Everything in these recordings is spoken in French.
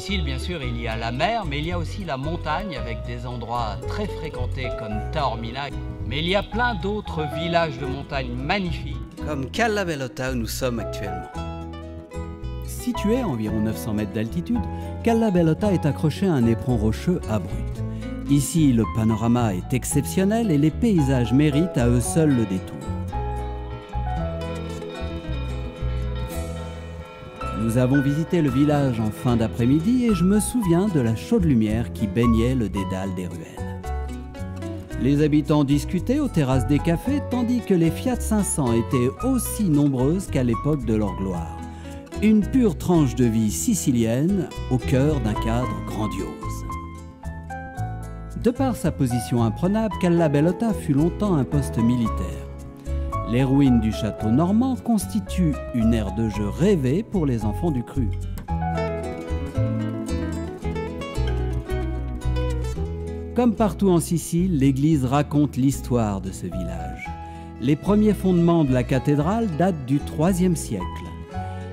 Sicile, bien sûr, il y a la mer, mais il y a aussi la montagne avec des endroits très fréquentés comme Taormina. Mais il y a plein d'autres villages de montagne magnifiques. Comme Calla Bellotta où nous sommes actuellement. Situé à environ 900 mètres d'altitude, Calla Bellotta est accroché à un éperon rocheux abrupt. Ici, le panorama est exceptionnel et les paysages méritent à eux seuls le détour. Nous avons visité le village en fin d'après-midi et je me souviens de la chaude lumière qui baignait le dédale des ruelles. Les habitants discutaient aux terrasses des cafés tandis que les Fiat 500 étaient aussi nombreuses qu'à l'époque de leur gloire. Une pure tranche de vie sicilienne au cœur d'un cadre grandiose. De par sa position imprenable, Calla Bellotta fut longtemps un poste militaire. Les ruines du château normand constituent une aire de jeu rêvée pour les enfants du cru. Comme partout en Sicile, l'église raconte l'histoire de ce village. Les premiers fondements de la cathédrale datent du IIIe siècle.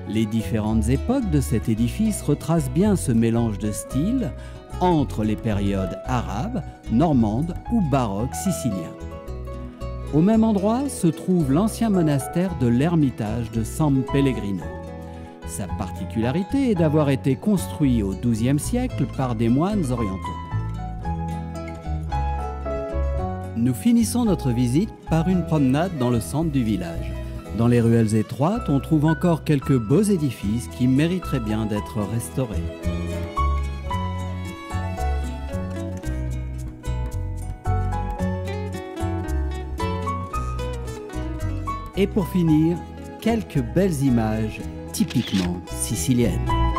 Les différentes époques de cet édifice retracent bien ce mélange de styles entre les périodes arabes, normandes ou baroques siciliens. Au même endroit se trouve l'ancien monastère de l'Ermitage de San Pellegrino. Sa particularité est d'avoir été construit au XIIe siècle par des moines orientaux. Nous finissons notre visite par une promenade dans le centre du village. Dans les ruelles étroites, on trouve encore quelques beaux édifices qui mériteraient bien d'être restaurés. Et pour finir, quelques belles images typiquement siciliennes.